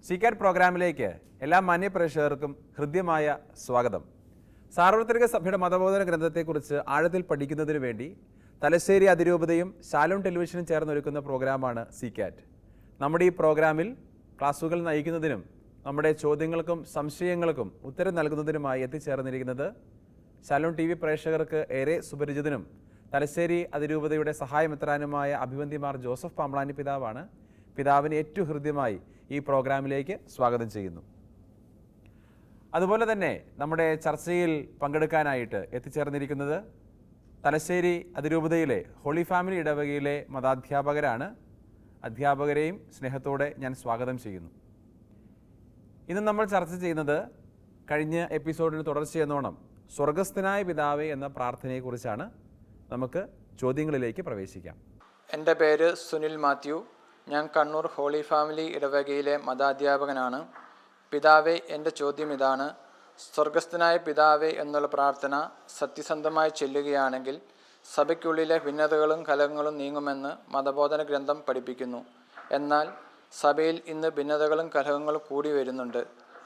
സീക്കാറ്റ് പ്രോഗ്രാമിലേക്ക് എല്ലാ മാന്യപ്രേക്ഷകർക്കും ഹൃദ്യമായ സ്വാഗതം. സാർവത്രിക സഭയുടെ മതബോധന ഗ്രന്ഥത്തെക്കുറിച്ച് ആഴത്തിൽ പഠിക്കുന്നതിനു വേണ്ടി തലശ്ശേരി അതിരൂപതയും ശാലോം ടെലിവിഷനും ചേർന്നൊരുക്കുന്ന പ്രോഗ്രാമാണ് സീക്കാറ്റ്. നമ്മുടെ ഈ പ്രോഗ്രാമിൽ ക്ലാസുകൾ നയിക്കുന്നതിനും നമ്മുടെ ചോദ്യങ്ങൾക്കും സംശയങ്ങൾക്കും ഉത്തരം നൽകുന്നതിനുമായി എത്തിച്ചേർന്നിരിക്കുന്നത് ശാലോം TV പ്രേക്ഷകർക്ക് ഏറെ സുപരിചിതനും തലശ്ശേരി അതിരൂപതയുടെ സഹായമെത്രാനുമായ അഭിവന്ദ്യമാർ ജോസഫ് പാമ്പ്ളാനി പിതാവാണ്. പിതാവിന് ഏറ്റവും ഹൃദ്യമായി ഈ പ്രോഗ്രാമിലേക്ക് സ്വാഗതം ചെയ്യുന്നു. അതുപോലെ തന്നെ നമ്മുടെ ചർച്ചയിൽ പങ്കെടുക്കാനായിട്ട് എത്തിച്ചേർന്നിരിക്കുന്നത് തലശ്ശേരി അതിരൂപതയിലെ ഹോളി ഫാമിലി ഇടവകയിലെ മതാധ്യാപകരാണ്. അധ്യാപകരെയും സ്നേഹത്തോടെ ഞാൻ സ്വാഗതം ചെയ്യുന്നു. ഇന്ന് നമ്മൾ ചർച്ച ചെയ്യുന്നത് കഴിഞ്ഞ എപ്പിസോഡിന് തുടർച്ചയെന്നോണം സ്വർഗസ്ഥനായ പിതാവേ എന്ന പ്രാർത്ഥനയെക്കുറിച്ചാണ്. നമുക്ക് ചോദ്യങ്ങളിലേക്ക് പ്രവേശിക്കാം. എൻ്റെ പേര് സുനിൽ മാത്യു. ഞാൻ കണ്ണൂർ ഹോളി ഫാമിലി ഇടവകയിലെ മതാധ്യാപകനാണ്. പിതാവേ, എൻ്റെ ചോദ്യം ഇതാണ്. സ്വർഗസ്ഥനായ പിതാവേ എന്നുള്ള പ്രാർത്ഥന സത്യസന്ധമായി ചെല്ലുകയാണെങ്കിൽ സഭയ്ക്കുള്ളിലെ ഭിന്നതകളും കലഹങ്ങളും നീങ്ങുമെന്ന് മതബോധന ഗ്രന്ഥം പഠിപ്പിക്കുന്നു. എന്നാൽ സഭയിൽ ഇന്ന് ഭിന്നതകളും കലഹങ്ങളും കൂടി വരുന്നുണ്ട്.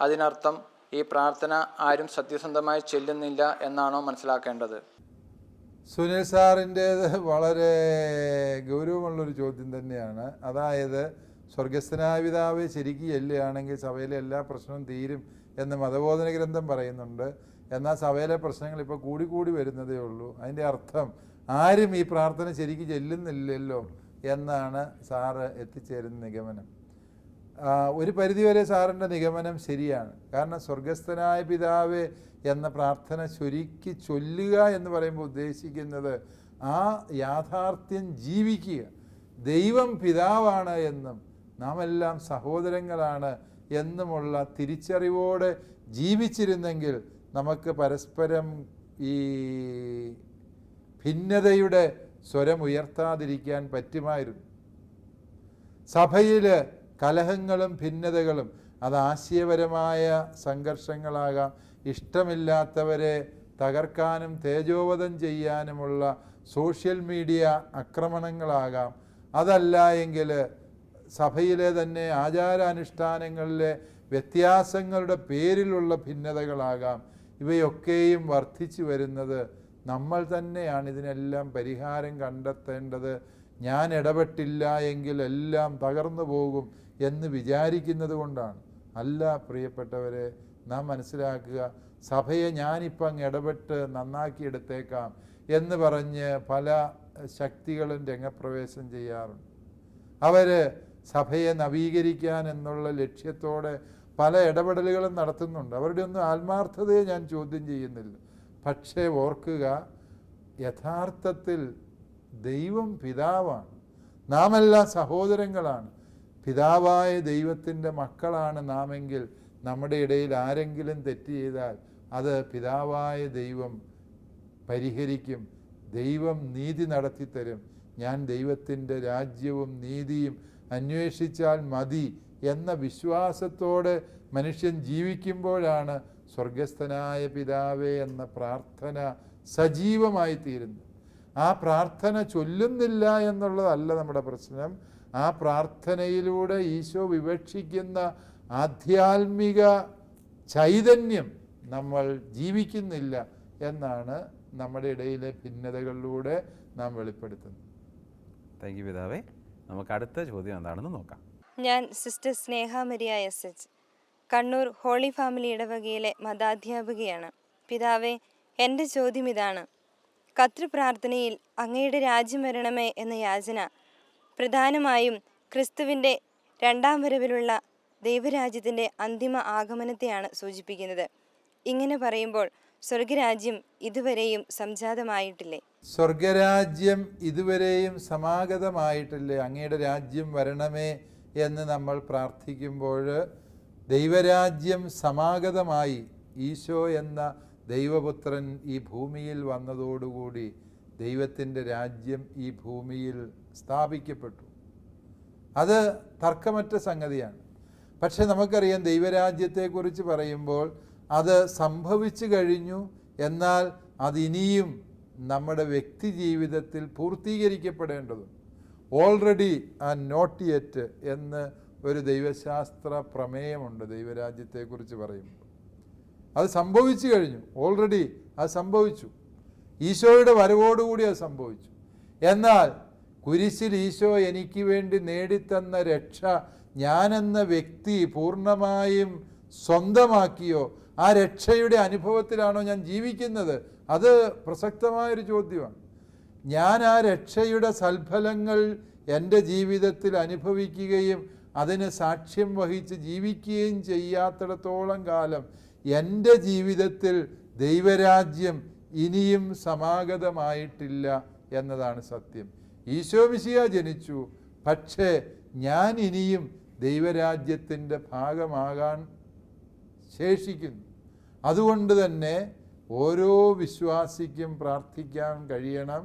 അതിനർത്ഥം ഈ പ്രാർത്ഥന ആരും സത്യസന്ധമായി ചെല്ലുന്നില്ല എന്നാണോ മനസ്സിലാക്കേണ്ടത്? സുനിൽ സാറിൻ്റേത് വളരെ ഗൗരവമുള്ളൊരു ചോദ്യം തന്നെയാണ്. അതായത് സ്വർഗസ്ഥനായ പിതാവ് ശരിക്കും ചെല്ലുകയാണെങ്കിൽ സഭയിലെ എല്ലാ പ്രശ്നവും തീരും എന്ന് മതബോധന ഗ്രന്ഥം പറയുന്നുണ്ട്. എന്നാൽ സഭയിലെ പ്രശ്നങ്ങൾ ഇപ്പോൾ കൂടി വരുന്നതേ ഉള്ളൂ. അതിൻ്റെ അർത്ഥം ആരും ഈ പ്രാർത്ഥന ശരിക്കും ചെല്ലുന്നില്ലല്ലോ എന്നാണ് സാറ് എത്തിച്ചേരുന്ന നിഗമനം. ഒരു പരിധിവരെ സാറിൻ്റെ നിഗമനം ശരിയാണ്. കാരണം സ്വർഗസ്ഥനായ പിതാവേ എന്ന പ്രാർത്ഥന ശരിക്ക് ചൊല്ലുക എന്ന് പറയുമ്പോൾ ഉദ്ദേശിക്കുന്നത് ആ യാഥാർത്ഥ്യം ജീവിക്കുക. ദൈവം പിതാവാണ് എന്നും നാം എല്ലാം സഹോദരങ്ങളാണ് എന്നുമുള്ള തിരിച്ചറിവോടെ ജീവിച്ചിരുന്നെങ്കിൽ നമുക്ക് പരസ്പരം ഈ ഭിന്നതയുടെ സ്വരം ഉയർത്താതിരിക്കാൻ പറ്റുമായിരുന്നു. സഭയിൽ കലഹങ്ങളും ഭിന്നതകളും അത് ആശയപരമായ സംഘർഷങ്ങളാകാം, ഇഷ്ടമില്ലാത്തവരെ തകർക്കാനും തേജോവധം ചെയ്യാനുമുള്ള സോഷ്യൽ മീഡിയ ആക്രമണങ്ങളാകാം, അതല്ല എങ്കിൽ സഭയിലെ തന്നെ ആചാരാനുഷ്ഠാനങ്ങളിലെ വ്യത്യാസങ്ങളുടെ പേരിലുള്ള ഭിന്നതകളാകാം. ഇവയൊക്കെയും വർദ്ധിച്ചു വരുന്നത് നമ്മൾ തന്നെയാണ് ഇതിനെല്ലാം പരിഹാരം കണ്ടെത്തേണ്ടത്. ഞാൻ ഇടപെട്ടില്ല എങ്കിൽ എല്ലാം തകർന്നു പോകും എന്ന് വിചാരിക്കുന്നത് കൊണ്ടാണ്. അല്ല പ്രിയപ്പെട്ടവരെ, നാം മനസ്സിലാക്കുക, സഭയെ ഞാനിപ്പോൾ അങ്ങ് ഇടപെട്ട് നന്നാക്കിയെടുത്തേക്കാം എന്ന് പറഞ്ഞ് പല ശക്തികളും രംഗപ്രവേശം ചെയ്യാറുണ്ട്. അവർ സഭയെ നവീകരിക്കാൻ എന്നുള്ള ലക്ഷ്യത്തോടെ പല ഇടപെടലുകളും നടത്തുന്നുണ്ട്. അവരുടെ ഒന്നും ആത്മാർത്ഥതയെ ഞാൻ ചോദ്യം ചെയ്യുന്നില്ല. പക്ഷേ ഓർക്കുക, യഥാർത്ഥത്തിൽ ദൈവം പിതാവാണ്. നാമെല്ലാം സഹോദരങ്ങളാണ്. പിതാവായ ദൈവത്തിൻ്റെ മക്കളാണ് നാമെങ്കിൽ നമ്മുടെ ഇടയിൽ ആരെങ്കിലും തെറ്റ് ചെയ്താൽ അത് പിതാവായ ദൈവം പരിഹരിക്കും. ദൈവം നീതി നടത്തിത്തരും. ഞാൻ ദൈവത്തിൻ്റെ രാജ്യവും നീതിയും അന്വേഷിച്ചാൽ മതി എന്ന വിശ്വാസത്തോടെ മനുഷ്യൻ ജീവിക്കുമ്പോഴാണ് സ്വർഗസ്ഥനായ പിതാവേ എന്ന പ്രാർത്ഥന സജീവമായി തീരുന്നത്. ആ പ്രാർത്ഥന ചൊല്ലുന്നില്ല എന്നുള്ളതല്ല നമ്മുടെ പ്രശ്നം. ആ പ്രാർത്ഥനയിലൂടെ ഈശോ വിവക്ഷിക്കുന്ന ആധ്യാത്മിക ചൈതന്യം നമ്മൾ ജീവിക്കുന്നില്ല എന്നാണ് നമ്മുടെ ഇടയിലെ ഭിന്നതകളിലൂടെ നാം വെളിപ്പെടുത്തുന്നത്. താങ്ക് യു പിതാവേ. നമുക്ക് അടുത്ത ചോദ്യം എന്താണെന്ന് നോക്കാം. ഞാൻ sister Sneha Maria SH, Kannur holy family ഇടവകയിലെ മതാധ്യാപികയാണ്. പിതാവേ, എൻ്റെ ചോദ്യം ഇതാണ്. കർത്തൃപ്രാർത്ഥനയിൽ അങ്ങയുടെ രാജ്യം വരണമേ എന്ന യാചന പ്രധാനമായും ക്രിസ്തുവിൻ്റെ രണ്ടാം വരവിലുള്ള ദൈവരാജ്യത്തിൻ്റെ അന്തിമ ആഗമനത്തെയാണ് സൂചിപ്പിക്കുന്നത്. ഇങ്ങനെ പറയുമ്പോൾ സ്വർഗരാജ്യം ഇതുവരെയും സംജാതമായിട്ടില്ലേ? സ്വർഗരാജ്യം ഇതുവരെയും സമാഗതമായിട്ടില്ലേ? അങ്ങയുടെ രാജ്യം വരണമേ എന്ന് നമ്മൾ പ്രാർത്ഥിക്കുമ്പോൾ ദൈവരാജ്യം സമാഗതമായി. ഈശോ എന്ന ദൈവപുത്രൻ ഈ ഭൂമിയിൽ വന്നതോടുകൂടി ദൈവത്തിൻ്റെ രാജ്യം ഈ ഭൂമിയിൽ സ്ഥാപിക്കപ്പെട്ടു. അത് തർക്കമറ്റ സംഗതിയാണ്. പക്ഷെ നമുക്കറിയാം, ദൈവരാജ്യത്തെക്കുറിച്ച് പറയുമ്പോൾ അത് സംഭവിച്ചു കഴിഞ്ഞു. എന്നാൽ അതിനിയും നമ്മുടെ വ്യക്തി ജീവിതത്തിൽ പൂർത്തീകരിക്കപ്പെടേണ്ടതും ഓൾറെഡി ആൻഡ് നോട്ട് യെറ്റ് എന്ന് ഒരു ദൈവശാസ്ത്ര പ്രമേയമുണ്ട് ദൈവരാജ്യത്തെക്കുറിച്ച് പറയുമ്പോൾ. അത് സംഭവിച്ചു കഴിഞ്ഞു, ഓൾറെഡി അത് സംഭവിച്ചു. ഈശോയുടെ വരവോടുകൂടി അത് സംഭവിച്ചു. എന്നാൽ കുരിശിൽ ഈശോ എനിക്ക് വേണ്ടി നേടിത്തന്ന രക്ഷ ഞാനെന്ന വ്യക്തി പൂർണ്ണമായും സ്വന്തമാക്കിയോ? ആ രക്ഷയുടെ അനുഭവത്തിലാണോ ഞാൻ ജീവിക്കുന്നത്? അത് പ്രസക്തമായൊരു ചോദ്യമാണ്. ഞാൻ ആ രക്ഷയുടെ സൽഫലങ്ങൾ എൻ്റെ ജീവിതത്തിൽ അനുഭവിക്കുകയും അതിന് സാക്ഷ്യം വഹിച്ച് ജീവിക്കുകയും ചെയ്യാത്തിടത്തോളം കാലം എൻ്റെ ജീവിതത്തിൽ ദൈവരാജ്യം ഇനിയും സമാഗതമായിട്ടില്ല എന്നതാണ് സത്യം. ഈശോ മിശിഹാ ജനിച്ചു, പക്ഷേ ഞാൻ ഇനിയും ദൈവരാജ്യത്തിൻ്റെ ഭാഗമാകാൻ ശേഷിക്കുന്നു. അതുകൊണ്ട് തന്നെ ഓരോ വിശ്വാസിക്കും പ്രാർത്ഥിക്കാൻ കഴിയണം,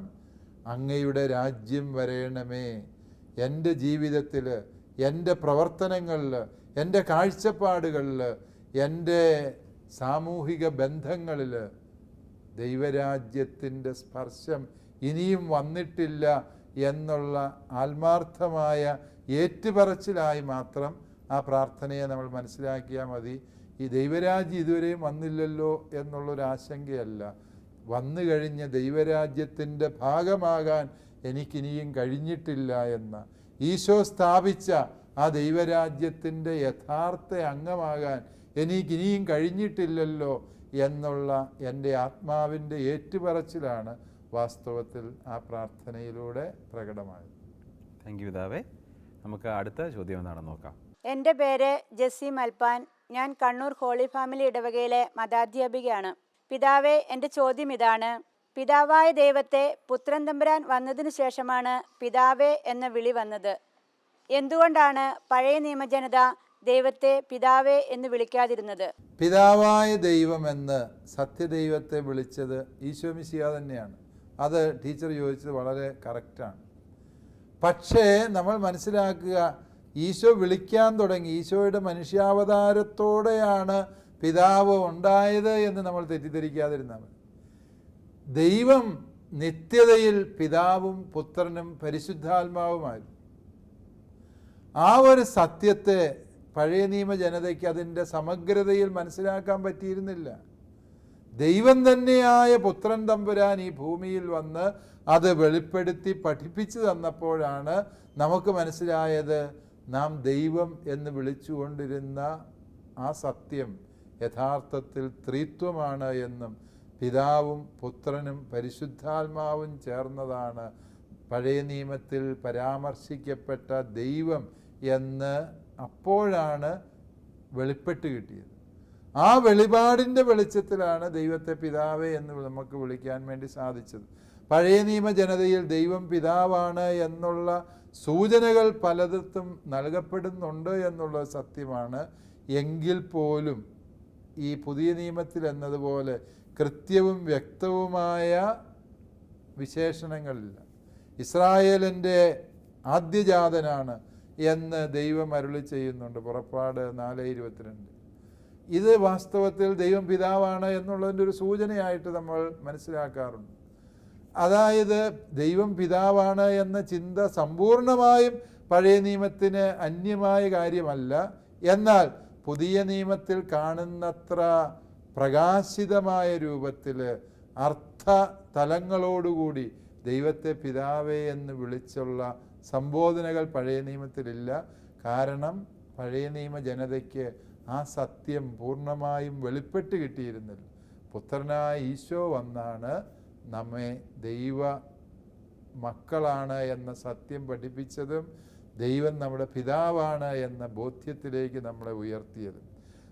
അങ്ങയുടെ രാജ്യം വരയണമേ. എൻ്റെ ജീവിതത്തിൽ, എൻ്റെ പ്രവർത്തനങ്ങളിൽ, എൻ്റെ കാഴ്ചപ്പാടുകളിൽ, എൻ്റെ സാമൂഹിക ബന്ധങ്ങളിൽ ദൈവരാജ്യത്തിൻ്റെ സ്പർശം ഇനിയും വന്നിട്ടില്ല എന്നുള്ള ആത്മാർത്ഥമായ ഏറ്റുപറച്ചിലായി മാത്രം ആ പ്രാർത്ഥനയെ നമ്മൾ മനസ്സിലാക്കിയാൽ മതി. ഈ ദൈവരാജ്യം ഇതുവരെയും വന്നില്ലല്ലോ എന്നുള്ളൊരാശങ്കയല്ല, വന്നു കഴിഞ്ഞ ദൈവരാജ്യത്തിൻ്റെ ഭാഗമാകാൻ എനിക്കിനിയും കഴിഞ്ഞിട്ടില്ല എന്ന, ഈശോ സ്ഥാപിച്ച ആ ദൈവരാജ്യത്തിൻ്റെ യഥാർത്ഥ അംഗമാകാൻ എനിക്കിനിയും കഴിഞ്ഞിട്ടില്ലല്ലോ എന്നുള്ള എൻ്റെ ആത്മാവിൻ്റെ ഏറ്റുപറച്ചിലാണ് വാസ്തവത്തിൽ ആ പ്രാർത്ഥനയിലൂടെ പ്രകടമായത്. താങ്ക് യു പിതാവേ. നമുക്ക് അടുത്ത ചോദ്യം എന്താണെന്ന് നോക്കാം. എൻ്റെ പേര് ജെസ്സി മൽപ്പാൻ. ഞാൻ കണ്ണൂർ ഹോളി ഫാമിലി ഇടവകയിലെ മതാധ്യാപികയാണ്. പിതാവേ, എൻ്റെ ചോദ്യം ഇതാണ്. പിതാവായ ദൈവത്തെ പുത്രൻ തമ്പുരാൻ വന്നതിനു ശേഷമാണ് പിതാവേ എന്ന വിളി വന്നത്. എന്തുകൊണ്ടാണ് പഴയ നിയമജനത ദൈവത്തെ പിതാവേ എന്ന് വിളിക്കാതിരുന്നത്? പിതാവായ ദൈവമെന്ന് സത്യദൈവത്തെ വിളിച്ചത് ഈശോ മിശിഹാ തന്നെയാണ്. അത് ടീച്ചർ ചോദിച്ചത് വളരെ കറക്റ്റാണ്. പക്ഷേ നമ്മൾ മനസ്സിലാക്കുക, ഈശോ വിളിക്കാൻ തുടങ്ങി, ഈശോയുടെ മനുഷ്യാവതാരത്തോടെയാണ് പിതാവ് ഉണ്ടായത് എന്ന് നമ്മൾ തെറ്റിദ്ധരിക്കാതിരുന്നാൽ മതി. ദൈവം നിത്യതയിൽ പിതാവും പുത്രനും പരിശുദ്ധാത്മാവുമായിരുന്നു. ആ ഒരു സത്യത്തെ പഴയ നിയമ ജനതയ്ക്ക് അതിൻ്റെ സമഗ്രതയിൽ മനസ്സിലാക്കാൻ പറ്റിയിരുന്നില്ല. ദൈവം തന്നെയായ പുത്രൻ തമ്പുരാൻ ഈ ഭൂമിയിൽ വന്ന് അത് വെളിപ്പെടുത്തി പഠിപ്പിച്ചു തന്നപ്പോഴാണ് നമുക്ക് മനസ്സിലായത്, നാം ദൈവം എന്ന് വിളിച്ചുകൊണ്ടിരുന്ന ആ സത്യം യഥാർത്ഥത്തിൽ ത്രിത്വമാണ് എന്നും പിതാവും പുത്രനും പരിശുദ്ധാത്മാവും ചേർന്നതാണ് പഴയ നിയമത്തിൽ പരാമർശിക്കപ്പെട്ട ദൈവം എന്ന് അപ്പോഴാണ് വെളിപ്പെട്ട് കിട്ടിയത്. ആ വെളിപാടിൻ്റെ വെളിച്ചത്തിലാണ് ദൈവത്തെ പിതാവേ എന്ന് നമുക്ക് വിളിക്കാൻ വേണ്ടി സാധിച്ചത്. പഴയ നിയമ ജനതയിൽ ദൈവം പിതാവാണ് എന്നുള്ള സൂചനകൾ പലയിടത്തും നൽകപ്പെടുന്നുണ്ട് എന്നുള്ളത് സത്യമാണ്. എങ്കിൽ പോലും ഈ പുതിയ നിയമത്തിൽ എന്നതുപോലെ കൃത്യവും വ്യക്തവുമായ വിശേഷണങ്ങളില്ല. ഇസ്രായേലിൻ്റെ ആദ്യജാതനാണ് എന്ന് ദൈവം അരുളി ചെയ്യുന്നുണ്ട്, പുറപ്പാട് 4:22. ഇത് വാസ്തവത്തിൽ ദൈവം പിതാവാണ് എന്നുള്ളതിൻ്റെ ഒരു സൂചനയായിട്ട് നമ്മൾ മനസ്സിലാക്കാറുണ്ട്. അതായത് ദൈവം പിതാവാണ് എന്ന ചിന്ത സമ്പൂർണമായും പഴയ നിയമത്തിന് അന്യമായ കാര്യമല്ല. എന്നാൽ പുതിയ നിയമത്തിൽ കാണുന്നത്ര പ്രകാശിതമായ രൂപത്തിൽ അർത്ഥ തലങ്ങളോടുകൂടി ദൈവത്തെ പിതാവേ എന്ന് വിളിച്ചുള്ള സംബോധനകൾ പഴയ നിയമത്തിലില്ല. കാരണം പഴയ നിയമ ജനതയ്ക്ക് ആ സത്യം പൂർണ്ണമായും വെളിപ്പെട്ട് കിട്ടിയിരുന്നില്ല. പുത്രനായ ഈശോ വന്നാണ് നമ്മെ ദൈവ മക്കളാണ് എന്ന സത്യം പഠിപ്പിച്ചതും ദൈവം നമ്മുടെ പിതാവാണ് എന്ന ബോധ്യത്തിലേക്ക് നമ്മളെ ഉയർത്തിയതും.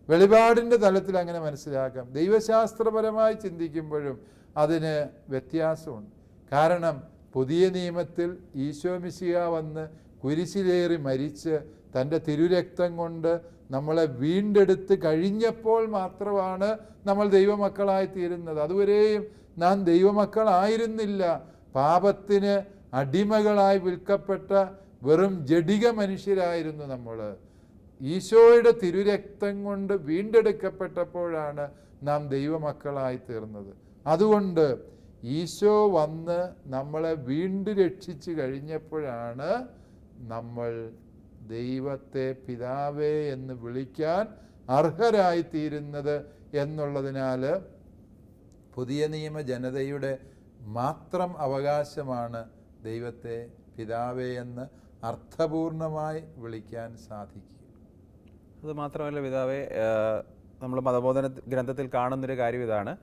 വെളിപാടിൻ്റെ തലത്തിൽ അങ്ങനെ മനസ്സിലാക്കാം. ദൈവശാസ്ത്രപരമായി ചിന്തിക്കുമ്പോഴും അതിന് വ്യത്യാസമുണ്ട്. കാരണം പുതിയ നിയമത്തിൽ ഈശോ മിശിഹാ വന്ന് കുരിശിലേറി മരിച്ച് തൻ്റെ തിരുരക്തം കൊണ്ട് നമ്മളെ വീണ്ടെടുത്ത് കഴിഞ്ഞപ്പോൾ മാത്രമാണ് നമ്മൾ ദൈവമക്കളായി തീരുന്നത്. അതുവരെയും നാം ദൈവമക്കളായിരുന്നില്ല. പാപത്തിന് അടിമകളായി വിൽക്കപ്പെട്ട വെറും ജഡിക മനുഷ്യരായിരുന്നു നമ്മൾ. ഈശോയുടെ തിരുരക്തം കൊണ്ട് വീണ്ടെടുക്കപ്പെട്ടപ്പോഴാണ് നാം ദൈവമക്കളായി തീർന്നത്. അതുകൊണ്ട് ഈശോ വന്ന് നമ്മളെ വീണ്ടും രക്ഷിച്ചു കഴിഞ്ഞപ്പോഴാണ് നമ്മൾ ദൈവത്തെ പിതാവേ എന്ന് വിളിക്കാൻ അർഹരായിത്തീരുന്നത് എന്നുള്ളതിനാൽ പുതിയ നിയമ ജനതയുടെ മാത്രം അവകാശമാണ് ദൈവത്തെ പിതാവേ എന്ന് അർത്ഥപൂർണമായി വിളിക്കാൻ സാധിക്കുക. അത് മാത്രമല്ല പിതാവേ, നമ്മൾ മതബോധന ഗ്രന്ഥത്തിൽ കാണുന്നൊരു കാര്യം ഇതാണ്,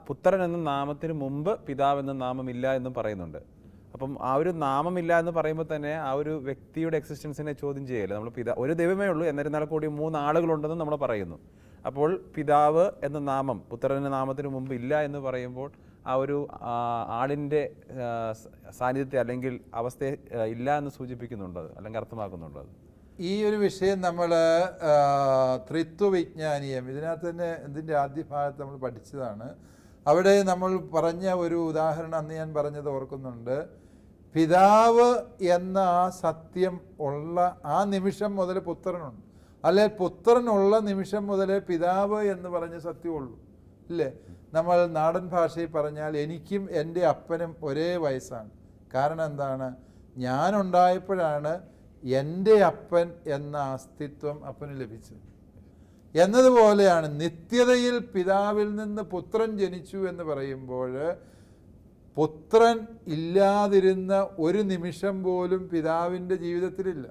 പുത്രൻ എന്ന നാമത്തിന് മുമ്പ് പിതാവ് എന്ന നാമമില്ല എന്നും പറയുന്നുണ്ട്. അപ്പം ആ ഒരു നാമമില്ല എന്ന് പറയുമ്പോൾ തന്നെ ആ ഒരു വ്യക്തിയുടെ എക്സിസ്റ്റൻസിനെ ചോദ്യം ചെയ്യല്ലേ. നമ്മൾ ഒരു ദൈവമേ ഉള്ളൂ, എന്നിരുന്നാൽ കൂടി 3 ആളുകളുണ്ടെന്ന് നമ്മൾ പറയുന്നു. അപ്പോൾ പിതാവ് എന്ന നാമം പുത്രൻ എന്ന നാമത്തിന് മുമ്പ് ഇല്ല എന്ന് പറയുമ്പോൾ ആ ഒരു ആളിൻ്റെ സാന്നിധ്യത്തെ അല്ലെങ്കിൽ അവസ്ഥയെ ഇല്ല എന്ന് സൂചിപ്പിക്കുന്നുണ്ട്, അല്ലെങ്കിൽ അർത്ഥമാക്കുന്നുണ്ട്. അത് ഈ ഒരു വിഷയം നമ്മൾ ത്രിത്വവിജ്ഞാനീയം ഇതിനകത്ത് തന്നെ ഇതിൻ്റെ ആദ്യ ഭാഗത്ത് നമ്മൾ പഠിച്ചതാണ്. അവിടെ നമ്മൾ പറഞ്ഞ ഒരു ഉദാഹരണം അന്ന് ഞാൻ പറഞ്ഞത് ഓർക്കുന്നുണ്ട്. പിതാവ് എന്ന ആ സത്യം ഉള്ള ആ നിമിഷം മുതൽ പുത്രനുണ്ട്, അല്ലെ പുത്രനുള്ള നിമിഷം മുതൽ പിതാവ് എന്ന് പറഞ്ഞ സത്യമുള്ളൂ, ഇല്ലേ? നമ്മൾ നാടൻ ഭാഷയിൽ പറഞ്ഞാൽ എനിക്കും എൻ്റെ അപ്പനും ഒരേ വയസ്സാണ്. കാരണം എന്താണ്? ഞാനുണ്ടായപ്പോഴാണ് എൻ്റെ അപ്പൻ എന്ന അസ്തിത്വം അപ്പന് ലഭിച്ചത്. എന്നതുപോലെയാണ് നിത്യതയിൽ പിതാവിൽ നിന്ന് പുത്രൻ ജനിച്ചു എന്ന് പറയുമ്പോൾ പുത്രൻ ഇല്ലാതിരുന്ന ഒരു നിമിഷം പോലും പിതാവിൻ്റെ ജീവിതത്തിലില്ല.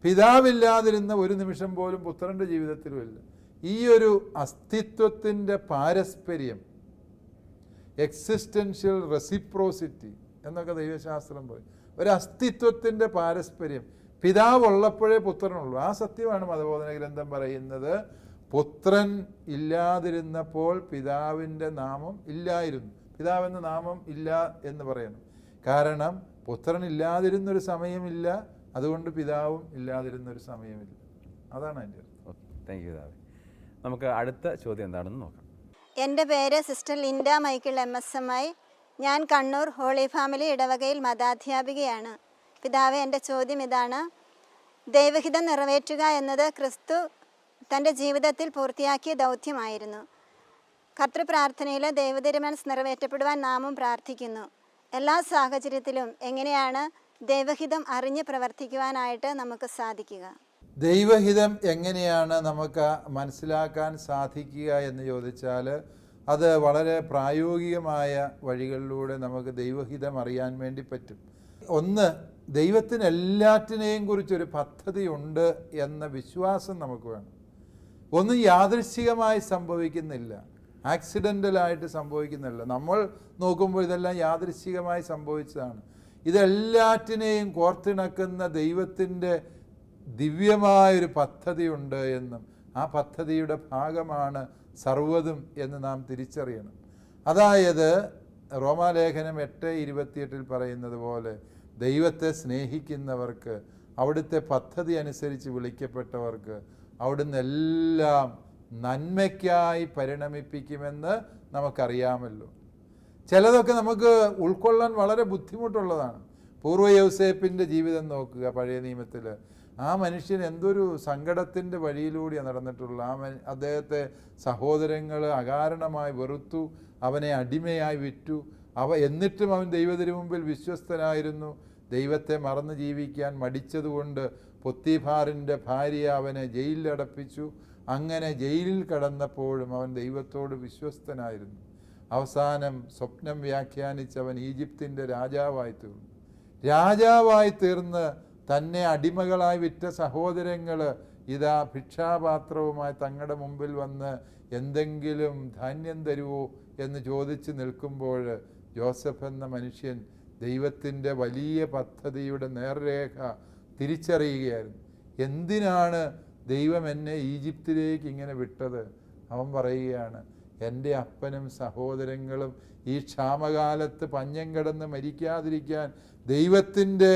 പിതാവില്ലാതിരുന്ന ഒരു നിമിഷം പോലും പുത്രൻ്റെ ജീവിതത്തിലുമില്ല. ഈ ഒരു അസ്തിത്വത്തിൻ്റെ പാരസ്പര്യം, എക്സിസ്റ്റൻഷ്യൽ റെസിപ്രോസിറ്റി എന്നൊക്കെ ദൈവശാസ്ത്രം പറയും. ഒരു അസ്തിത്വത്തിൻ്റെ പാരസ്പര്യം, പിതാവുള്ളപ്പോഴേ പുത്രനുള്ളൂ. ആ സത്യമാണ് മതബോധന ഗ്രന്ഥം പറയുന്നത്. പുത്രൻ ഇല്ലാതിരുന്നപ്പോൾ പിതാവിൻ്റെ നാമം ഇല്ലായിരുന്നു. പിതാവെന്ന നാമം ഇല്ല എന്ന് പറയണം. കാരണം പുത്രൻ ഇല്ലാതിരുന്നൊരു സമയമില്ല, അതുകൊണ്ട് പിതാവും ഇല്ലാതിരുന്നൊരു സമയമില്ല. അതാണ് അതിൻ്റെ അർത്ഥം. താങ്ക് യു പിതാവേ. നമുക്ക് അടുത്ത ചോദ്യം എന്താണെന്ന് നോക്കാം. എൻ്റെ പേര് സിസ്റ്റർ ലിൻഡ മൈക്കിൾ MSMI. ഞാൻ കണ്ണൂർ ഹോളി ഫാമിലി ഇടവകയിൽ മതാധ്യാപികയാണ്. പിതാവേ, എൻ്റെ ചോദ്യം ഇതാണ്. ദൈവഹിതം നിറവേറ്റുക എന്നത് ക്രിസ്തു തൻ്റെ ജീവിതത്തിൽ പൂർത്തിയാക്കിയ ദൗത്യമായിരുന്നു. കർത്തൃപ്രാർത്ഥനയിൽ ദൈവതിരുമനസ് നിറവേറ്റപ്പെടുവാൻ നാമും പ്രാർത്ഥിക്കുന്നു. എല്ലാ സാഹചര്യത്തിലും എങ്ങനെയാണ് ദൈവഹിതം അറിഞ്ഞ് പ്രവർത്തിക്കുവാനായിട്ട് നമുക്ക് സാധിക്കുക? ദൈവഹിതം എങ്ങനെയാണ് നമുക്ക് മനസ്സിലാക്കാൻ സാധിക്കുക എന്ന് ചോദിച്ചാൽ അത് വളരെ പ്രായോഗികമായ വഴികളിലൂടെ നമുക്ക് ദൈവഹിതം അറിയാൻ വേണ്ടി പറ്റും. ഒന്ന്, ദൈവത്തിന് എല്ലാറ്റിനെയും കുറിച്ചൊരു പദ്ധതി ഉണ്ട് എന്ന വിശ്വാസം നമുക്ക് വേണം. ഒന്നും യാദൃശ്ചികമായി സംഭവിക്കുന്നില്ല, ആക്സിഡൻ്റലായിട്ട് സംഭവിക്കുന്നില്ല. നമ്മൾ നോക്കുമ്പോൾ ഇതെല്ലാം യാദൃശ്ചികമായി സംഭവിച്ചതാണ്. ഇതെല്ലാറ്റിനെയും കോർത്തിണക്കുന്ന ദൈവത്തിൻ്റെ ദിവ്യമായൊരു പദ്ധതിയുണ്ട് എന്നും ആ പദ്ധതിയുടെ ഭാഗമാണ് സർവ്വതും എന്ന് നാം തിരിച്ചറിയണം. അതായത് റോമാലേഖനം 8:28 പറയുന്നത് പോലെ ദൈവത്തെ സ്നേഹിക്കുന്നവർക്ക്, അവിടുത്തെ പദ്ധതി അനുസരിച്ച് വിളിക്കപ്പെട്ടവർക്ക് അവിടുന്ന് എല്ലാം നന്മയ്ക്കായി പരിണമിപ്പിക്കുമെന്ന് നമുക്കറിയാമല്ലോ. ചിലതൊക്കെ നമുക്ക് ഉൾക്കൊള്ളാൻ വളരെ ബുദ്ധിമുട്ടുള്ളതാണ്. പൂർവ്വ യൗസേപ്പിൻ്റെ ജീവിതം നോക്കുക. പഴയ നിയമത്തിൽ ആ മനുഷ്യൻ എന്തൊരു സങ്കടത്തിൻ്റെ വഴിയിലൂടെയാണ് നടന്നിട്ടുള്ളത്. അദ്ദേഹത്തെ സഹോദരങ്ങൾ അകാരണമായി വെറുത്തു, അവനെ അടിമയായി വിറ്റു. എന്നിട്ടും അവൻ ദൈവത്തിനു മുമ്പിൽ വിശ്വസ്തനായിരുന്നു. ദൈവത്തെ മറന്ന് ജീവിക്കാൻ മടിച്ചതുകൊണ്ട് പൊത്തിഫാറിൻ്റെ ഭാര്യ അവനെ ജയിലിലടപ്പിച്ചു. അങ്ങനെ ജയിലിൽ കടന്നപ്പോഴും അവൻ ദൈവത്തോട് വിശ്വസ്തനായിരുന്നു. അവസാനം സ്വപ്നം വ്യാഖ്യാനിച്ചവൻ ഈജിപ്തിൻ്റെ രാജാവായി തീർന്നു. രാജാവായി തീർന്ന് തന്നെ അടിമകളായി വിറ്റ സഹോദരങ്ങൾ ഇതാ ഭിക്ഷാപാത്രവുമായി തങ്ങളുടെ മുമ്പിൽ വന്ന് എന്തെങ്കിലും ധാന്യം തരുമോ എന്ന് ചോദിച്ച് നിൽക്കുമ്പോൾ ജോസഫ് എന്ന മനുഷ്യൻ ദൈവത്തിൻ്റെ വലിയ പദ്ധതിയുടെ നേർരേഖ തിരിച്ചറിയുകയായിരുന്നു. എന്തിനാണ് ദൈവം എന്നെ ഈജിപ്തിലേക്ക് ഇങ്ങനെ വിട്ടത്? അവൻ പറയുകയാണ്, എൻ്റെ അപ്പനും സഹോദരങ്ങളും ഈ ക്ഷാമകാലത്ത് പഞ്ഞം കിടന്ന് മരിക്കാതിരിക്കാൻ ദൈവത്തിൻ്റെ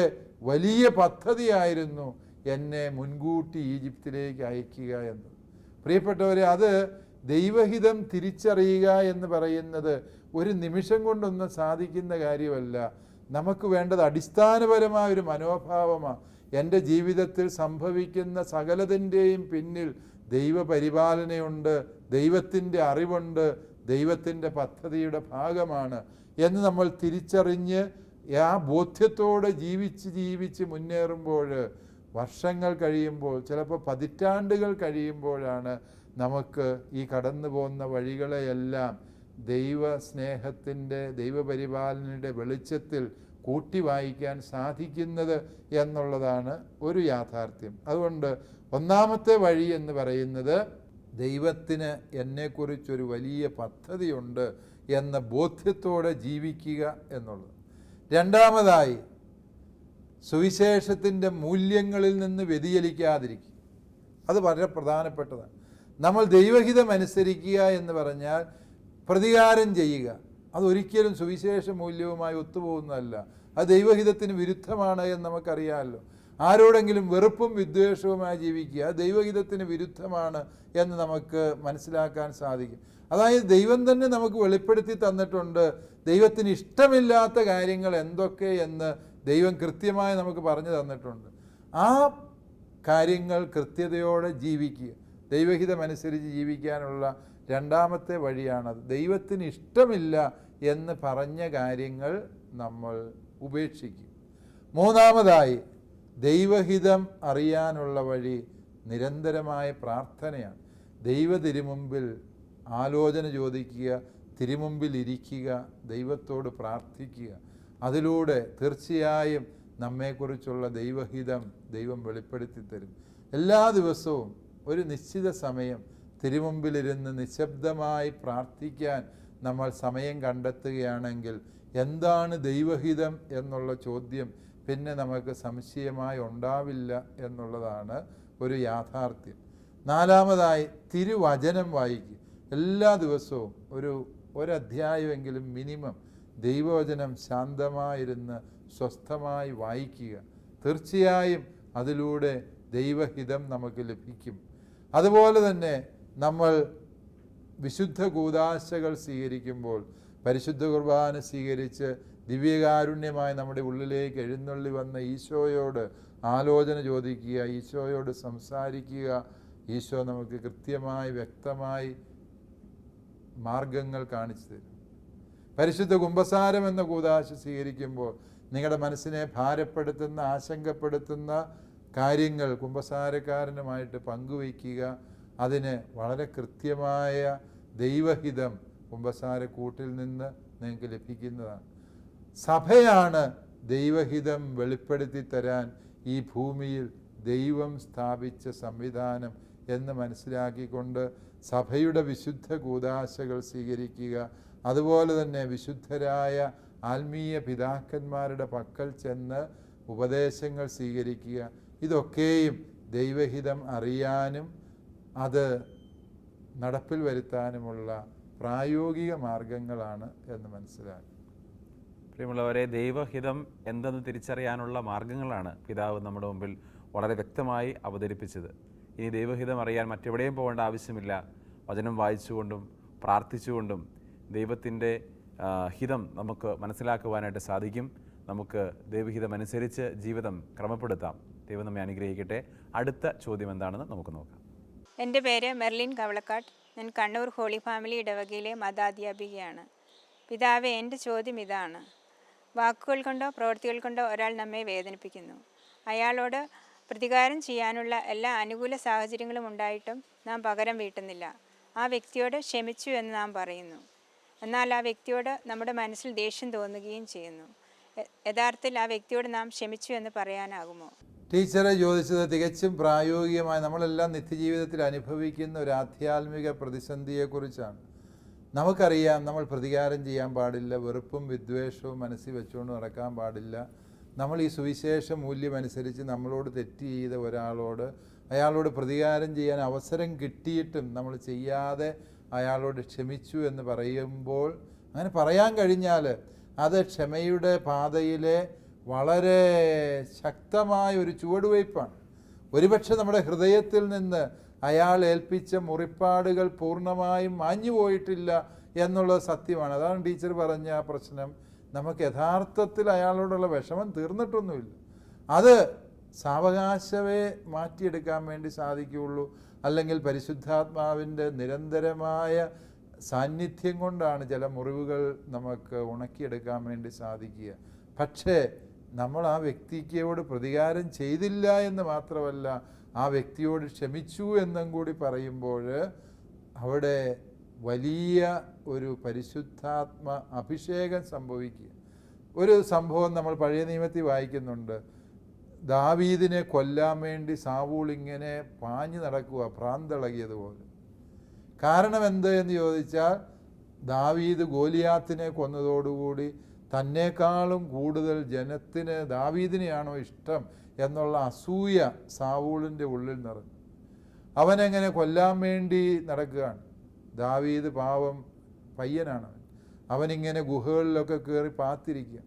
വലിയ പദ്ധതിയായിരുന്നു എന്നെ മുൻകൂട്ടി ഈജിപ്തിലേക്ക് അയക്കുക എന്നത്. പ്രിയപ്പെട്ടവരെ, അത് ദൈവഹിതം തിരിച്ചറിയുക എന്ന് പറയുന്നത് ഒരു നിമിഷം കൊണ്ടൊന്നും സാധിക്കുന്ന കാര്യമല്ല. നമുക്ക് വേണ്ടത് അടിസ്ഥാനപരമായ ഒരു മനോഭാവമാണ്. എൻ്റെ ജീവിതത്തിൽ സംഭവിക്കുന്ന സകലതിൻ്റെയും പിന്നിൽ ദൈവപരിപാലനയുണ്ട്, ദൈവത്തിൻ്റെ അറിവുണ്ട്, ദൈവത്തിൻ്റെ പദ്ധതിയുടെ ഭാഗമാണ് എന്ന് നമ്മൾ തിരിച്ചറിഞ്ഞ് ആ ബോധ്യത്തോടെ ജീവിച്ച് മുന്നേറുമ്പോൾ വർഷങ്ങൾ കഴിയുമ്പോൾ, ചിലപ്പോൾ പതിറ്റാണ്ടുകൾ കഴിയുമ്പോഴാണ് നമുക്ക് ഈ കടന്നു പോകുന്ന വഴികളെയെല്ലാം ദൈവസ്നേഹത്തിൻ്റെ, ദൈവപരിപാലനയുടെ വെളിച്ചത്തിൽ കൂട്ടി വായിക്കാൻ സാധിക്കുന്നത് എന്നുള്ളതാണ് ഒരു യാഥാർത്ഥ്യം. അതുകൊണ്ട് ഒന്നാമത്തെ വഴി എന്ന് പറയുന്നത് ദൈവത്തിന് എന്നെക്കുറിച്ചൊരു വലിയ പദ്ധതിയുണ്ട് എന്ന ബോധ്യത്തോടെ ജീവിക്കുക എന്നുള്ളത്. രണ്ടാമതായി, സുവിശേഷത്തിൻ്റെ മൂല്യങ്ങളിൽ നിന്ന് വ്യതിചലിക്കാതിരിക്കുക. അത് വളരെ പ്രധാനപ്പെട്ടതാണ്. നമ്മൾ ദൈവഹിതം അനുസരിക്കുക എന്ന് പറഞ്ഞാൽ പ്രതികാരം ചെയ്യുക, അതൊരിക്കലും സുവിശേഷ മൂല്യവുമായി ഒത്തുപോകുന്നതല്ല. അത് ദൈവഹിതത്തിന് വിരുദ്ധമാണ് എന്ന് നമുക്കറിയാമല്ലോ. ആരോടെങ്കിലും വെറുപ്പും വിദ്വേഷവുമായി ജീവിക്കുക, അത് ദൈവഹിതത്തിന് വിരുദ്ധമാണ് എന്ന് നമുക്ക് മനസ്സിലാക്കാൻ സാധിക്കും. അതായത് ദൈവം തന്നെ നമുക്ക് വെളിപ്പെടുത്തി തന്നിട്ടുണ്ട് ദൈവത്തിന് ഇഷ്ടമില്ലാത്ത കാര്യങ്ങൾ എന്തൊക്കെ എന്ന് ദൈവം കൃത്യമായി നമുക്ക് പറഞ്ഞു തന്നിട്ടുണ്ട്. ആ കാര്യങ്ങൾ കൃത്യതയോടെ ജീവിക്കുക, ദൈവഹിതമനുസരിച്ച് ജീവിക്കാനുള്ള രണ്ടാമത്തെ വഴിയാണത്. ദൈവത്തിന് ഇഷ്ടമില്ല എന്ന് പറഞ്ഞ കാര്യങ്ങൾ നമ്മൾ ഉപേക്ഷിക്കും. മൂന്നാമതായി, ദൈവഹിതം അറിയാനുള്ള വഴി നിരന്തരമായ പ്രാർത്ഥനയാണ്. ദൈവ തിരുമുമ്പിൽ ആലോചന ചോദിക്കുക, തിരുമുമ്പിൽ ഇരിക്കുക, ദൈവത്തോട് പ്രാർത്ഥിക്കുക. അതിലൂടെ തീർച്ചയായും നമ്മെക്കുറിച്ചുള്ള ദൈവഹിതം ദൈവം വെളിപ്പെടുത്തി തരും. എല്ലാ ദിവസവും ഒരു നിശ്ചിത സമയം തിരുമുമ്പിലിരുന്ന് നിശബ്ദമായി പ്രാർത്ഥിക്കാൻ നമ്മൾ സമയം കണ്ടെത്തുകയാണെങ്കിൽ എന്താണ് ദൈവഹിതം എന്നുള്ള ചോദ്യം പിന്നെ നമുക്ക് സംശയമായി ഉണ്ടാവില്ല എന്നുള്ളതാണ് ഒരു യാഥാർത്ഥ്യം. നാലാമതായി, തിരുവചനം വായിക്കുക. എല്ലാ ദിവസവും ഒരധ്യായമെങ്കിലും മിനിമം ദൈവവചനം ശാന്തമായിരുന്ന് സ്വസ്ഥമായി വായിക്കുക. തീർച്ചയായും അതിലൂടെ ദൈവഹിതം നമുക്ക് ലഭിക്കും. അതുപോലെ തന്നെ നമ്മൾ വിശുദ്ധ കൂദാശകൾ സ്വീകരിക്കുമ്പോൾ, പരിശുദ്ധ കുർബാന സ്വീകരിച്ച് ദിവ്യകാരുണ്യമായി നമ്മുടെ ഉള്ളിലേക്ക് എഴുന്നള്ളി വന്ന ഈശോയോട് ആലോചന ചോദിക്കുക, ഈശോയോട് സംസാരിക്കുക. ഈശോ നമുക്ക് കൃത്യമായി വ്യക്തമായി മാർഗങ്ങൾ കാണിച്ചു തരും. പരിശുദ്ധ കുമ്പസാരം എന്ന കൂദാശ സ്വീകരിക്കുമ്പോൾ നിങ്ങളുടെ മനസ്സിനെ ഭാരപ്പെടുത്തുന്ന, ആശങ്കപ്പെടുത്തുന്ന കാര്യങ്ങൾ കുമ്പസാരക്കാരനുമായിട്ട് പങ്കുവയ്ക്കുക. അതിന് വളരെ കൃത്യമായ ദൈവഹിതം കുമ്പസാരക്കൂട്ടിൽ നിന്ന് നിങ്ങൾക്ക് ലഭിക്കുന്നതാണ്. സഭയാണ് ദൈവഹിതം വെളിപ്പെടുത്തി തരാൻ ഈ ഭൂമിയിൽ ദൈവം സ്ഥാപിച്ച സംവിധാനം എന്ന് മനസ്സിലാക്കിക്കൊണ്ട് സഭയുടെ വിശുദ്ധ കൂദാശകൾ സ്വീകരിക്കുക. അതുപോലെ തന്നെ വിശുദ്ധരായ ആത്മീയ പിതാക്കന്മാരുടെ പക്കൽ ചെന്ന് ഉപദേശങ്ങൾ സ്വീകരിക്കുക. ഇതൊക്കെയും ദൈവഹിതം അറിയാനും അത് നടപ്പിൽ വരുത്താനുമുള്ള പ്രായോഗിക മാർഗങ്ങളാണ് എന്ന് മനസ്സിലാക്കി. പ്രിയമുള്ളവരെ, ദൈവഹിതം എന്തെന്ന് തിരിച്ചറിയാനുള്ള മാർഗങ്ങളാണ് പിതാവ് നമ്മുടെ മുമ്പിൽ വളരെ വ്യക്തമായി അവതരിപ്പിച്ചത്. ഇനി ദൈവഹിതം അറിയാൻ മറ്റെവിടെയും പോകേണ്ട ആവശ്യമില്ല. വചനം വായിച്ചുകൊണ്ടും പ്രാർത്ഥിച്ചുകൊണ്ടും ദൈവത്തിൻ്റെ ഹിതം നമുക്ക് മനസ്സിലാക്കുവാനായിട്ട് സാധിക്കും. നമുക്ക് ദൈവഹിതം അനുസരിച്ച് ജീവിതം ക്രമപ്പെടുത്താം. ദൈവം നമ്മെ അനുഗ്രഹിക്കട്ടെ. അടുത്ത ചോദ്യം എന്താണെന്ന് നമുക്ക് നോക്കാം. എൻ്റെ പേര് മെർലിൻ കവളക്കാട്ട്. ഞാൻ കണ്ണൂർ ഹോളി ഫാമിലി ഇടവകയിലെ മതാധ്യാപികയാണ്. പിതാവേ, എൻ്റെ ചോദ്യം ഇതാണ്. വാക്കുകൾ കൊണ്ടോ പ്രവൃത്തികൾ കൊണ്ടോ ഒരാൾ നമ്മെ വേദനിപ്പിക്കുന്നു. അയാളോട് പ്രതികാരം ചെയ്യാനുള്ള എല്ലാ അനുകൂല സാഹചര്യങ്ങളും ഉണ്ടായിട്ടും നാം പകരം വീട്ടുന്നില്ല. ആ വ്യക്തിയോട് ക്ഷമിച്ചു എന്ന് നാം പറയുന്നു. എന്നാൽ ആ വ്യക്തിയോട് നമ്മുടെ മനസ്സിൽ ദേഷ്യം തോന്നുകയും ചെയ്യുന്നു. യഥാർത്ഥത്തിൽ ആ വ്യക്തിയോട് നാം ക്ഷമിച്ചു എന്ന് പറയാനാകുമോ? ടീച്ചറെ ചോദിച്ചത് തികച്ചും പ്രായോഗികമായി നമ്മളെല്ലാം നിത്യജീവിതത്തിൽ അനുഭവിക്കുന്ന ഒരു ആധ്യാത്മിക പ്രതിസന്ധിയെക്കുറിച്ചാണ്. നമുക്കറിയാം, നമ്മൾ പ്രതികാരം ചെയ്യാൻ പാടില്ല, വെറുപ്പും വിദ്വേഷവും മനസ്സിൽ വെച്ചുകൊണ്ട് നടക്കാൻ പാടില്ല. നമ്മൾ ഈ സുവിശേഷ മൂല്യമനുസരിച്ച് നമ്മളോട് തെറ്റ് ചെയ്ത ഒരാളോട് അയാളോട് പ്രതികാരം ചെയ്യാൻ അവസരം കിട്ടിയിട്ടും നമ്മൾ ചെയ്യാതെ അയാളോട് ക്ഷമിച്ചു എന്ന് പറയുമ്പോൾ, അങ്ങനെ പറയാൻ കഴിഞ്ഞാൽ അത് ക്ഷമയുടെ പാതയിലെ വളരെ ശക്തമായ ഒരു ചുവടുവയ്പ്പാണ്. ഒരുപക്ഷെ നമ്മുടെ ഹൃദയത്തിൽ നിന്ന് അയാൾ ഏൽപ്പിച്ച മുറിപ്പാടുകൾ പൂർണ്ണമായും മാഞ്ഞു പോയിട്ടില്ല എന്നുള്ളത് സത്യമാണ്. അതാണ് ടീച്ചർ പറഞ്ഞ ആ പ്രശ്നം. നമുക്ക് യഥാർത്ഥത്തിൽ അയാളോടുള്ള വിഷമം തീർന്നിട്ടൊന്നുമില്ല. അത് സാവകാശമേ മാറ്റിയെടുക്കാൻ വേണ്ടി സാധിക്കുകയുള്ളൂ. അല്ലെങ്കിൽ പരിശുദ്ധാത്മാവിൻ്റെ നിരന്തരമായ സാന്നിധ്യം കൊണ്ടാണ് ചില മുറിവുകൾ നമുക്ക് ഉണക്കിയെടുക്കാൻ വേണ്ടി സാധിക്കുക. പക്ഷേ നമ്മൾ ആ വ്യക്തിയോട് പ്രതികാരം ചെയ്തില്ല എന്ന് മാത്രമല്ല, ആ വ്യക്തിയോട് ക്ഷമിച്ചു എന്നും കൂടി പറയുമ്പോൾ അവിടെ വലിയ ഒരു പരിശുദ്ധാത്മ അഭിഷേകം സംഭവിക്കുക. ഒരു സംഭവം നമ്മൾ പഴയ നിയമത്തിൽ വായിക്കുന്നുണ്ട്. ദാവീദിനെ കൊല്ലാൻ വേണ്ടി സാവൂൾ ഇങ്ങനെ പാഞ്ഞു നടക്കുക, ഭ്രാന്തളകിയതുപോലെ. കാരണം എന്ത് എന്ന് ചോദിച്ചാൽ, ദാവീദ് ഗോലിയാത്തിനെ കൊന്നതോടുകൂടി തന്നെക്കാളും കൂടുതൽ ജനത്തിന് ദാവീദിനെയാണോ ഇഷ്ടം എന്നുള്ള അസൂയ സാവൂളിൻ്റെ ഉള്ളിൽ നിറഞ്ഞു. അവനെങ്ങനെ കൊല്ലാൻ വേണ്ടി നടക്കുകയാണ്. ദാവീദ് പാവം പയ്യനാണ്. അവനിങ്ങനെ ഗുഹകളിലൊക്കെ കയറി പാത്തിരിക്കുക.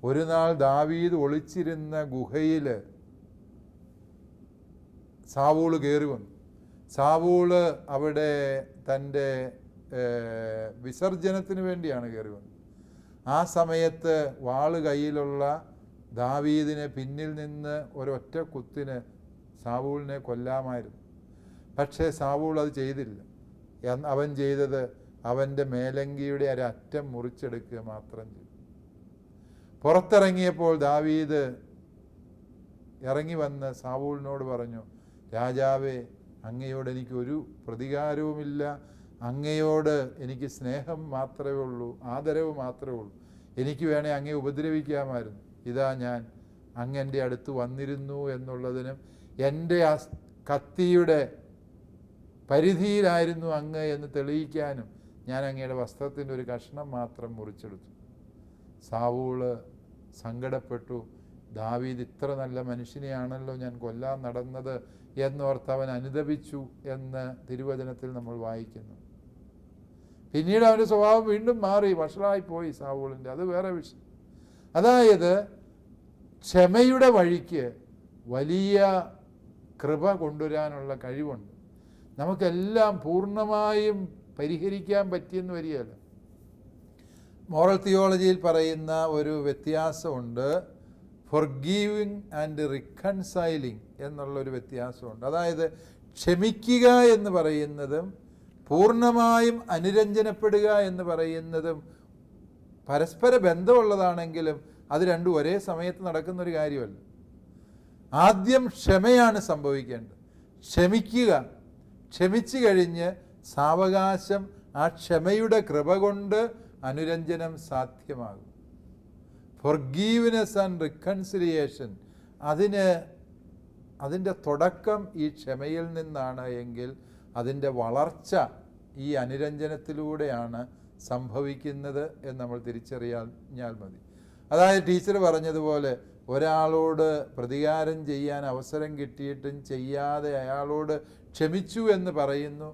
ഒരു നാൾ ദാവീദ് ഒളിച്ചിരുന്ന ഗുഹയിൽ സാവൂള് കയറി വന്നു. സാവൂള് അവിടെ തൻ്റെ വിസർജനത്തിന് വേണ്ടിയാണ് കയറി വന്നത്. ആ സമയത്ത് വാള് കയ്യിലുള്ള ദാവീദിനെ പിന്നിൽ നിന്ന് ഒരൊറ്റ കുത്തിന് സാവൂളിനെ കൊല്ലാമായിരുന്നു. പക്ഷേ സാവൂൾ അത് ചെയ്തില്ല. അവൻ ചെയ്തത് അവൻ്റെ മേലങ്കിയുടെ ഒരറ്റം മുറിച്ചെടുക്കുക മാത്രം ചെയ്തു. പുറത്തിറങ്ങിയപ്പോൾ ദാവീദ് ഇറങ്ങി വന്ന് സാവൂളിനോട് പറഞ്ഞു, രാജാവേ, അങ്ങയോട് എനിക്കൊരു പ്രതികാരവുമില്ല, അങ്ങയോട് എനിക്ക് സ്നേഹം മാത്രമേ ഉള്ളൂ, ആദരവ് മാത്രമേ ഉള്ളൂ. എനിക്ക് വേണേ അങ്ങയെ ഉപദ്രവിക്കാമായിരുന്നു. ഇതാ ഞാൻ അങ്ങൻ്റെ അടുത്ത് വന്നിരുന്നു എന്നുള്ളതിനും എൻ്റെ കത്തിയുടെ പരിധിയിലായിരുന്നു അങ്ങ് എന്ന് തെളിയിക്കാനും ഞാൻ അങ്ങയുടെ വസ്ത്രത്തിൻ്റെ ഒരു കഷ്ണം മാത്രം മുറിച്ചെടുത്തു. സാവൂള് സങ്കടപ്പെട്ടു. ദാവീദ് ഇത്ര നല്ല മനുഷ്യനെയാണല്ലോ ഞാൻ കൊല്ലാൻ നടന്നത് എന്നോർത്ത് അവൻ അനുതപിച്ചു എന്ന് തിരുവചനത്തിൽ നമ്മൾ വായിക്കുന്നു. പിന്നീട് അവൻ്റെ സ്വഭാവം വീണ്ടും മാറി, വഷളായിപ്പോയി സാവൂളിൻ്റെ. അത് വേറെ വിഷയം. അതായത് ക്ഷമയുടെ വഴിക്ക് വലിയ കൃപ കൊണ്ടുവരാനുള്ള കഴിവുണ്ട്. നമുക്കെല്ലാം പൂർണ്ണമായും പരിഹരിക്കാൻ പറ്റിയെന്ന് വരികയല്ല. മോറൽ തിയോളജിയിൽ പറയുന്ന ഒരു വ്യത്യാസമുണ്ട്. ഫൊർഗീവിങ് ആൻഡ് റിക്കൺസൈലിങ് എന്നുള്ളൊരു വ്യത്യാസമുണ്ട്. അതായത് ക്ഷമിക്കുക എന്ന് പറയുന്നതും പൂർണ്ണമായും അനുരഞ്ജനപ്പെടുക എന്ന് പറയുന്നതും പരസ്പര ബന്ധമുള്ളതാണെങ്കിലും അത് രണ്ടും ഒരേ സമയത്ത് നടക്കുന്നൊരു കാര്യമല്ല. ആദ്യം ക്ഷമയാണ് സംഭവിക്കേണ്ടത്. ക്ഷമിക്കുക. ക്ഷമിച്ചു കഴിഞ്ഞ് സാവകാശം ആ ക്ഷമയുടെ കൃപ കൊണ്ട് അനുരഞ്ജനം സാധ്യമാകും. ഫൊർഗീവ്നെസ് ആൻഡ് റിക്കൺസിലിയേഷൻ, അതിൻ്റെ തുടക്കം ഈ ക്ഷമയിൽ നിന്നാണ് എങ്കിൽ അതിൻ്റെ വളർച്ച ഈ അനുരഞ്ജനത്തിലൂടെയാണ് സംഭവിക്കുന്നത് എന്ന് നമ്മൾ തിരിച്ചറിയാൽ മതി. അതായത് ടീച്ചർ പറഞ്ഞതുപോലെ, ഒരാളോട് പ്രതികാരം ചെയ്യാൻ അവസരം കിട്ടിയിട്ടും ചെയ്യാതെ അയാളോട് ക്ഷമിച്ചു എന്ന് പറയുന്നു,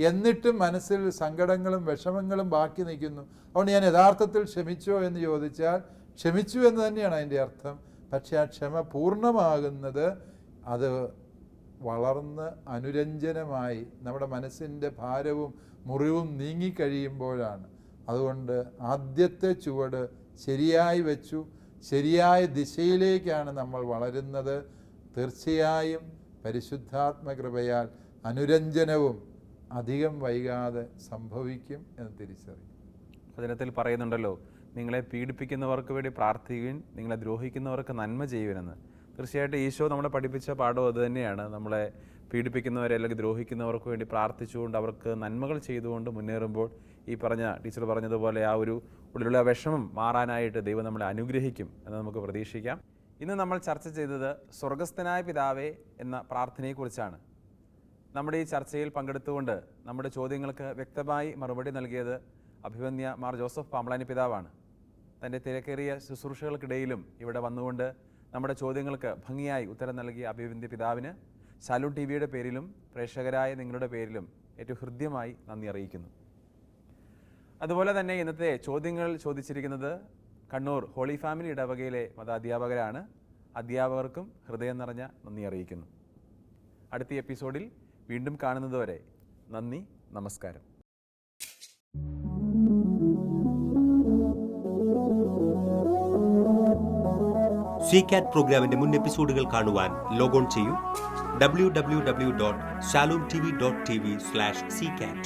എന്നിട്ടും മനസ്സിൽ സങ്കടങ്ങളും വിഷമങ്ങളും ബാക്കി നിൽക്കുന്നു. അതുകൊണ്ട് ഞാൻ യഥാർത്ഥത്തിൽ ക്ഷമിച്ചോ എന്ന് ചോദിച്ചാൽ ക്ഷമിച്ചു എന്ന് തന്നെയാണ് അതിൻ്റെ അർത്ഥം. പക്ഷേ ആ ക്ഷമ പൂർണ്ണമാകുന്നത് അത് വളർന്ന് അനുരഞ്ജനമായി നമ്മുടെ മനസ്സിൻ്റെ ഭാരവും മുറിവും നീങ്ങിക്കഴിയുമ്പോഴാണ്. അതുകൊണ്ട് ആദ്യത്തെ ചുവട് ശരിയായി വെച്ചു, ശരിയായ ദിശയിലേക്കാണ് നമ്മൾ വളരുന്നത്. തീർച്ചയായും പരിശുദ്ധാത്മകൃപയാൽ അനുരഞ്ജനവും അധികം വൈകാതെ സംഭവിക്കും എന്ന് തിരിച്ചറിയും. വചനത്തിൽ പറയുന്നുണ്ടല്ലോ, നിങ്ങളെ പീഡിപ്പിക്കുന്നവർക്ക് വേണ്ടി പ്രാർത്ഥിക്കുകയും നിങ്ങളെ ദ്രോഹിക്കുന്നവർക്ക് നന്മ ചെയ്യുവനെന്ന്. തീർച്ചയായിട്ടും ഈശോ നമ്മളെ പഠിപ്പിച്ച പാഠം അത് തന്നെയാണ്. നമ്മളെ പീഡിപ്പിക്കുന്നവരെ അല്ലെങ്കിൽ ദ്രോഹിക്കുന്നവർക്ക് വേണ്ടി പ്രാർത്ഥിച്ചുകൊണ്ട് അവർക്ക് നന്മകൾ ചെയ്തുകൊണ്ട് മുന്നേറുമ്പോൾ ഈ ടീച്ചർ പറഞ്ഞതുപോലെ ആ ഒരു ഉള്ളിലുള്ള വിഷമം മാറാനായിട്ട് ദൈവം നമ്മളെ അനുഗ്രഹിക്കും എന്ന് നമുക്ക് പ്രതീക്ഷിക്കാം. ഇന്ന് നമ്മൾ ചർച്ച ചെയ്തത് സ്വർഗസ്ഥനായ പിതാവേ എന്ന പ്രാർത്ഥനയെക്കുറിച്ചാണ്. നമ്മുടെ ഈ ചർച്ചയിൽ പങ്കെടുത്തുകൊണ്ട് നമ്മുടെ ചോദ്യങ്ങൾക്ക് വ്യക്തമായി മറുപടി നൽകിയത് അഭിവന്യ മാർ ജോസഫ് പാമ്പ്ളാനി പിതാവാണ്. തൻ്റെ തിരക്കേറിയ ശുശ്രൂഷകൾക്കിടയിലും ഇവിടെ വന്നുകൊണ്ട് നമ്മുടെ ചോദ്യങ്ങൾക്ക് ഭംഗിയായി ഉത്തരം നൽകിയ അഭിവന്യ പിതാവിന് ശാലൂൺ TV-യുടെ പേരിലും പ്രേക്ഷകരായ നിങ്ങളുടെ പേരിലും ഏറ്റവും ഹൃദ്യമായി നന്ദി അറിയിക്കുന്നു. അതുപോലെ തന്നെ ഇന്നത്തെ ചോദ്യങ്ങൾ ചോദിച്ചിരിക്കുന്നത് കണ്ണൂർ ഹോളി ഫാമിലി ഇടവകയിലെ മതാധ്യാപകരാണ്. അധ്യാപകർക്കും ഹൃദയം നിറഞ്ഞ നന്ദി അറിയിക്കുന്നു. അടുത്ത എപ്പിസോഡിൽ വീണ്ടും കാണുന്നതുവരെ നന്ദി, നമസ്കാരം. CCAT പ്രോഗ്രാമിന്റെ മുൻ എപ്പിസോഡുകൾ കാണുവാൻ ലോഗോൺ ചെയ്യൂ www.shalomtv.tv/ccat.